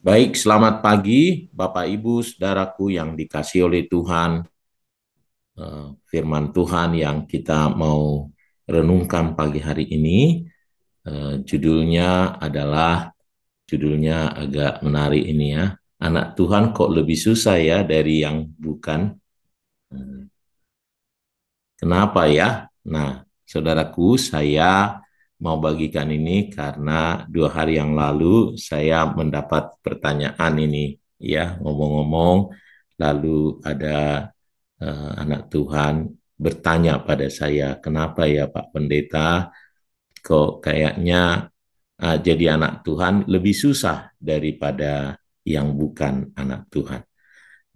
Baik, selamat pagi Bapak Ibu, saudaraku yang dikasihi oleh Tuhan. Firman Tuhan yang kita mau renungkan pagi hari ini, judulnya adalah, judulnya agak menarik ini ya. Anak Tuhan kok lebih susah ya dari yang bukan? Eh, Kenapa ya? Nah, saudaraku, saya mau bagikan ini karena 2 hari yang lalu saya mendapat pertanyaan ini, ya, ngomong-ngomong, lalu ada anak Tuhan bertanya pada saya, kenapa ya Pak Pendeta, kok kayaknya jadi anak Tuhan lebih susah daripada yang bukan anak Tuhan.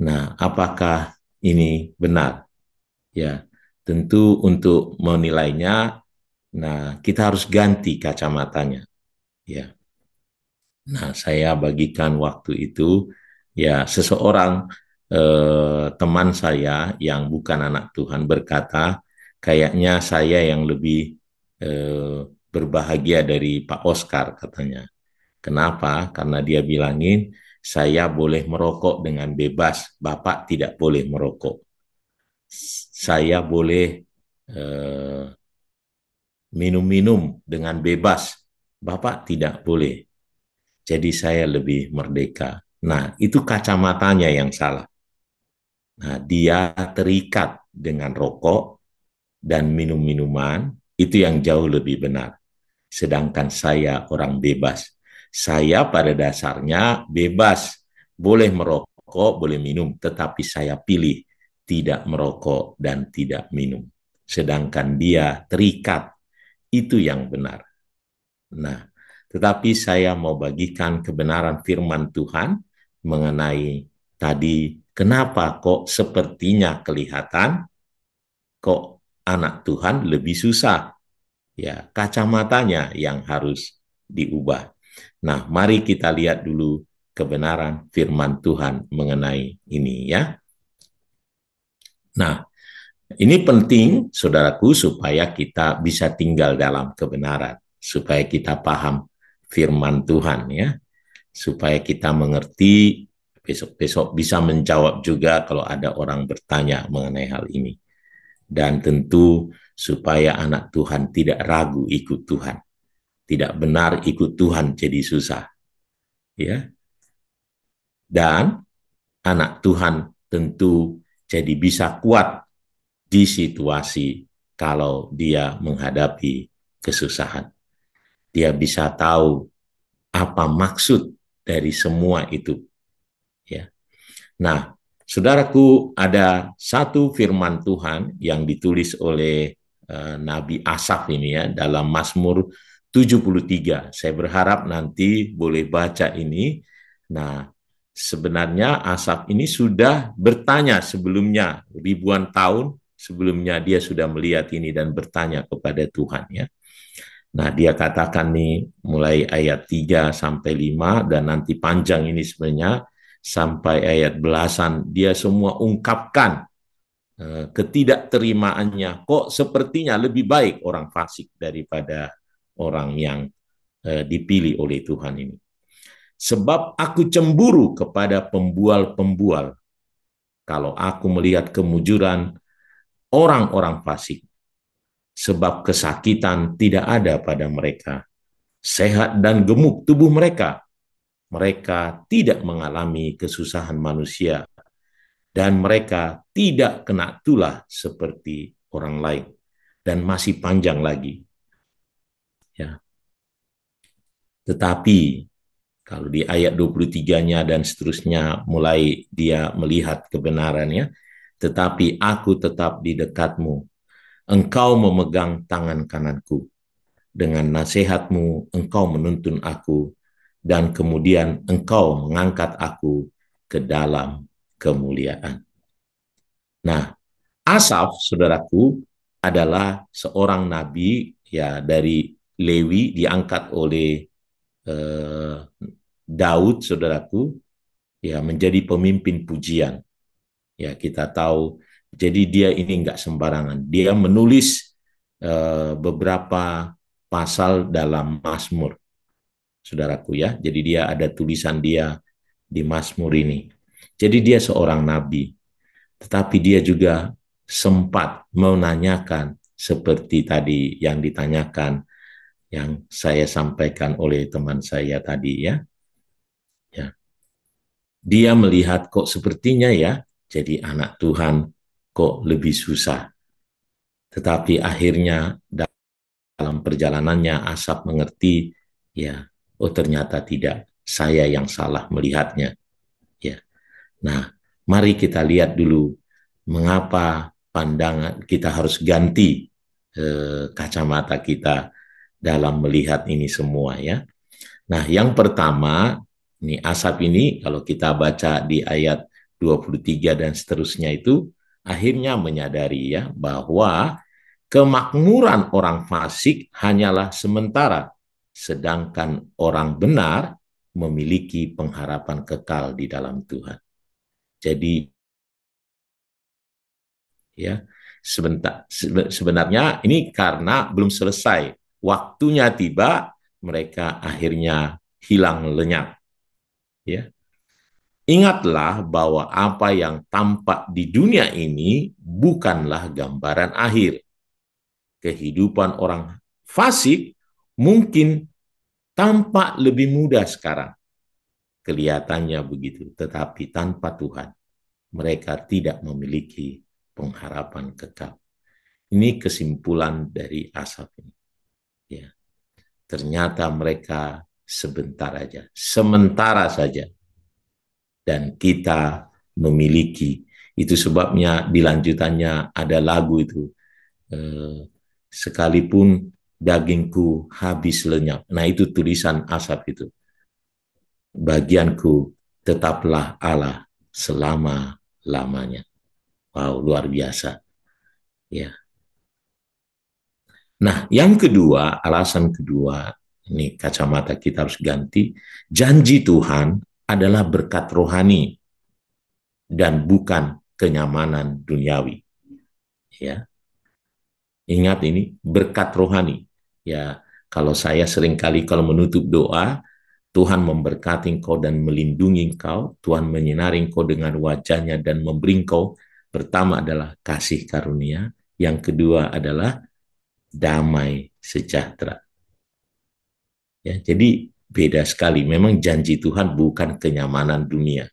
Nah, apakah ini benar? Ya, tentu untuk menilainya, nah kita harus ganti kacamatanya. Ya, nah saya bagikan waktu itu, ya seseorang teman saya yang bukan anak Tuhan berkata, kayaknya saya yang lebih berbahagia dari Pak Oscar katanya. Kenapa? Karena dia bilangin, saya boleh merokok dengan bebas, Bapak tidak boleh merokok. Saya boleh eh, minum-minum dengan bebas. Bapak tidak boleh. Jadi saya lebih merdeka. Nah, itu kacamatanya yang salah. Nah, dia terikat dengan rokok dan minum-minuman, itu yang jauh lebih benar. Sedangkan saya orang bebas. Saya pada dasarnya bebas, boleh merokok, boleh minum, tetapi saya pilih tidak merokok dan tidak minum. Sedangkan dia terikat, itu yang benar. Nah, tetapi saya mau bagikan kebenaran firman Tuhan mengenai tadi, kenapa kok sepertinya kelihatan kok anak Tuhan lebih susah. Ya, kacamatanya yang harus diubah. Nah, mari kita lihat dulu kebenaran firman Tuhan mengenai ini ya. Nah, ini penting saudaraku supaya kita bisa tinggal dalam kebenaran, supaya kita paham firman Tuhan ya, supaya kita mengerti, besok-besok bisa menjawab juga kalau ada orang bertanya mengenai hal ini. Dan tentu supaya anak Tuhan tidak ragu ikut Tuhan, tidak benar ikut Tuhan jadi susah ya. Dan anak Tuhan tentu jadi bisa kuat di situasi kalau dia menghadapi kesusahan. Dia bisa tahu apa maksud dari semua itu ya. Nah, saudaraku, ada satu firman Tuhan yang ditulis oleh Nabi Asaf ini ya dalam Mazmur 73. Saya berharap nanti boleh baca ini. Nah, sebenarnya Asaf ini sudah bertanya sebelumnya, ribuan tahun sebelumnya dia sudah melihat ini dan bertanya kepada Tuhan ya. Nah, dia katakan nih mulai ayat 3 sampai 5 dan nanti panjang ini sebenarnya sampai ayat belasan, dia semua ungkapkan ketidakterimaannya. Kok sepertinya lebih baik orang fasik daripada orang yang dipilih oleh Tuhan ini. Sebab aku cemburu kepada pembual-pembual kalau aku melihat kemujuran orang-orang fasik. Sebab kesakitan tidak ada pada mereka. Sehat dan gemuk tubuh mereka. Mereka tidak mengalami kesusahan manusia dan mereka tidak kena tulah seperti orang lain. Dan masih panjang lagi. Ya. Tetapi kalau di ayat 23-nya dan seterusnya mulai dia melihat kebenarannya, tetapi aku tetap di dekatmu. Engkau memegang tangan kananku. Dengan nasihatmu engkau menuntun aku dan kemudian engkau mengangkat aku ke dalam kemuliaan. Nah, Asaf, saudaraku, adalah seorang nabi ya dari Lewi diangkat oleh eh, Daud, saudaraku, ya menjadi pemimpin pujian. Ya kita tahu, jadi dia ini enggak sembarangan. Dia menulis beberapa pasal dalam Mazmur, saudaraku ya. Jadi dia ada tulisan dia di Mazmur ini. Jadi dia seorang nabi, tetapi dia juga sempat menanyakan seperti tadi yang ditanyakan, yang saya sampaikan oleh teman saya tadi ya. Ya. Dia melihat kok sepertinya ya, jadi anak Tuhan kok lebih susah. Tetapi akhirnya dalam perjalanannya Asap mengerti, ya, oh ternyata tidak, saya yang salah melihatnya. Ya. Nah, mari kita lihat dulu mengapa pandangan kita harus ganti kacamata kita dalam melihat ini semua ya. Nah, yang pertama, ini Asap ini kalau kita baca di ayat 23 dan seterusnya itu akhirnya menyadari ya bahwa kemakmuran orang fasik hanyalah sementara, sedangkan orang benar memiliki pengharapan kekal di dalam Tuhan. Jadi ya, sebenarnya ini karena belum selesai. Waktunya tiba, mereka akhirnya hilang lenyap. Ya. Ingatlah bahwa apa yang tampak di dunia ini bukanlah gambaran akhir. Kehidupan orang fasik mungkin tampak lebih mudah sekarang. Kelihatannya begitu, tetapi tanpa Tuhan, mereka tidak memiliki pengharapan kekal. Ini kesimpulan dari Asaf ini. Ya, ternyata mereka sebentar aja, sementara saja, dan kita memiliki. Itu sebabnya di lanjutannya ada lagu itu, sekalipun dagingku habis lenyap. Nah itu tulisan Asaf itu. Bagianku tetaplah Allah selama-lamanya. Wow, luar biasa. Ya. Nah, yang kedua, alasan kedua, ini kacamata kita harus ganti, janji Tuhan adalah berkat rohani dan bukan kenyamanan duniawi. Ya. Ingat ini berkat rohani. Ya, kalau saya seringkali kalau menutup doa, Tuhan memberkati engkau dan melindungi engkau, Tuhan menyinari engkau dengan wajahnya dan memberi engkau, pertama adalah kasih karunia, yang kedua adalah damai sejahtera. Ya, jadi beda sekali. Memang janji Tuhan bukan kenyamanan dunia.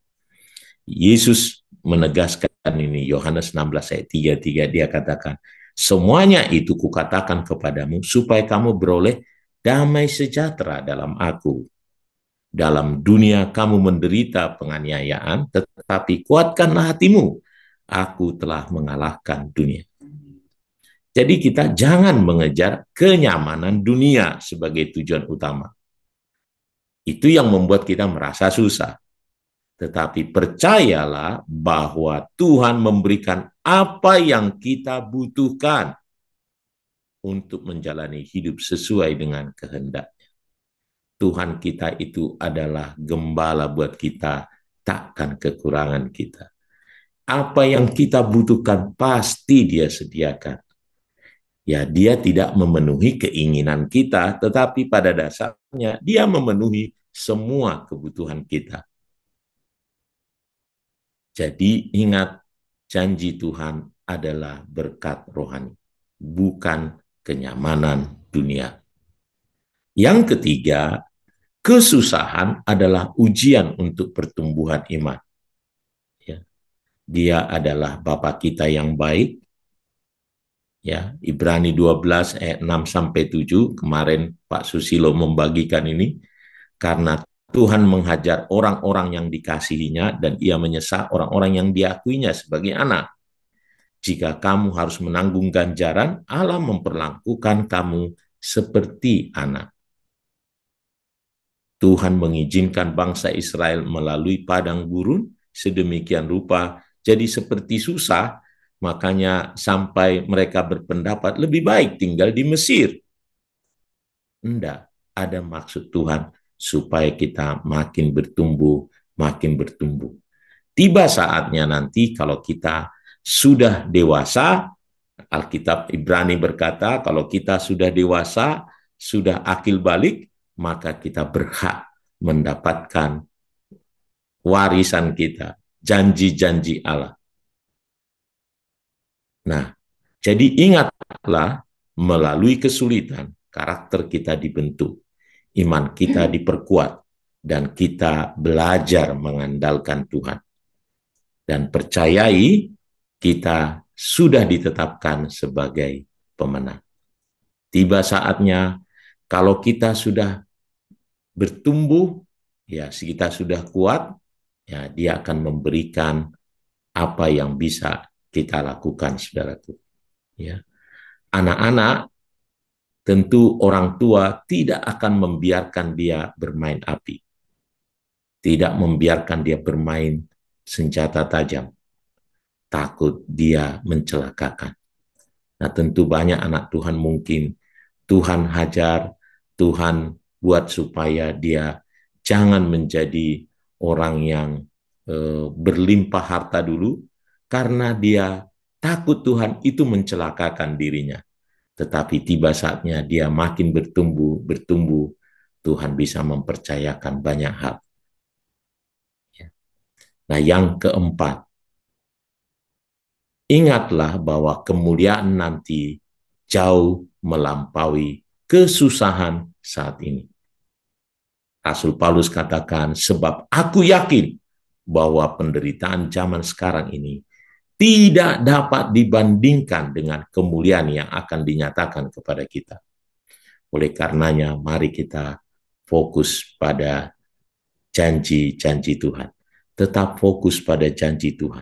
Yesus menegaskan ini, Yohanes 16 ayat 33, dia katakan, semuanya itu kukatakan kepadamu supaya kamu beroleh damai sejahtera dalam aku. Dalam dunia kamu menderita penganiayaan, tetapi kuatkanlah hatimu. Aku telah mengalahkan dunia. Jadi kita jangan mengejar kenyamanan dunia sebagai tujuan utama. Itu yang membuat kita merasa susah. Tetapi percayalah bahwa Tuhan memberikan apa yang kita butuhkan untuk menjalani hidup sesuai dengan kehendak. Tuhan kita itu adalah gembala buat kita, takkan kekurangan kita. Apa yang kita butuhkan pasti Dia sediakan. Ya, Dia tidak memenuhi keinginan kita, tetapi pada dasarnya Dia memenuhi semua kebutuhan kita. Jadi ingat, janji Tuhan adalah berkat rohani, bukan kenyamanan dunia. Yang ketiga, kesusahan adalah ujian untuk pertumbuhan iman. Ya. Dia adalah Bapa kita yang baik. Ya, Ibrani 12 ayat 6 sampai 7, kemarin Pak Susilo membagikan ini, karena Tuhan menghajar orang-orang yang dikasihinya dan Ia menyesal orang-orang yang diakuinya sebagai anak. Jika kamu harus menanggung ganjaran, Allah memperlakukan kamu seperti anak. Tuhan mengizinkan bangsa Israel melalui padang gurun sedemikian rupa jadi seperti susah, makanya sampai mereka berpendapat lebih baik tinggal di Mesir. Enggak, ada maksud Tuhan supaya kita makin bertumbuh, makin bertumbuh. Tiba saatnya nanti kalau kita sudah dewasa, Alkitab Ibrani berkata, kalau kita sudah dewasa, sudah akil balik, maka kita berhak mendapatkan warisan kita, janji-janji Allah. Nah, jadi ingatlah, melalui kesulitan, karakter kita dibentuk, iman kita diperkuat, dan kita belajar mengandalkan Tuhan. Dan percayai, kita sudah ditetapkan sebagai pemenang. Tiba saatnya, kalau kita sudah bertumbuh, ya kita sudah kuat, ya dia akan memberikan apa yang bisa kita lakukan, saudaraku. Ya. Anak-anak, tentu orang tua tidak akan membiarkan dia bermain api, tidak membiarkan dia bermain senjata tajam, takut dia mencelakakan. Nah, tentu banyak anak Tuhan mungkin Tuhan hajar, Tuhan buat supaya dia jangan menjadi orang yang berlimpah harta dulu, karena dia takut Tuhan itu mencelakakan dirinya. Tetapi tiba saatnya dia makin bertumbuh, Tuhan bisa mempercayakan banyak hal. Nah, yang keempat, ingatlah bahwa kemuliaan nanti jauh melampaui kesusahan saat ini. Rasul Paulus katakan, sebab aku yakin bahwa penderitaan zaman sekarang ini tidak dapat dibandingkan dengan kemuliaan yang akan dinyatakan kepada kita. Oleh karenanya, mari kita fokus pada janji-janji Tuhan. Tetap fokus pada janji Tuhan.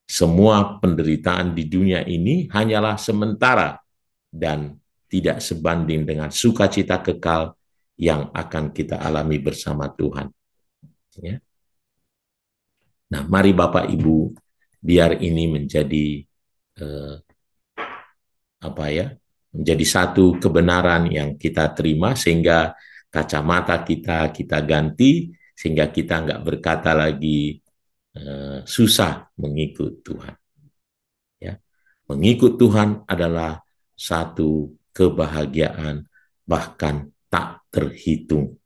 Semua penderitaan di dunia ini hanyalah sementara dan tidak sebanding dengan sukacita kekal yang akan kita alami bersama Tuhan. Ya. Nah, mari Bapak Ibu, biar ini menjadi menjadi satu kebenaran yang kita terima, sehingga kacamata kita ganti, sehingga kita nggak berkata lagi susah mengikut Tuhan. Ya. Mengikut Tuhan adalah satu kebahagiaan, bahkan tak terhitung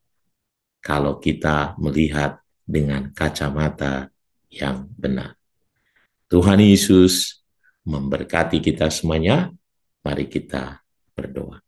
kalau kita melihat dengan kacamata yang benar. Tuhan Yesus memberkati kita semuanya. Mari kita berdoa.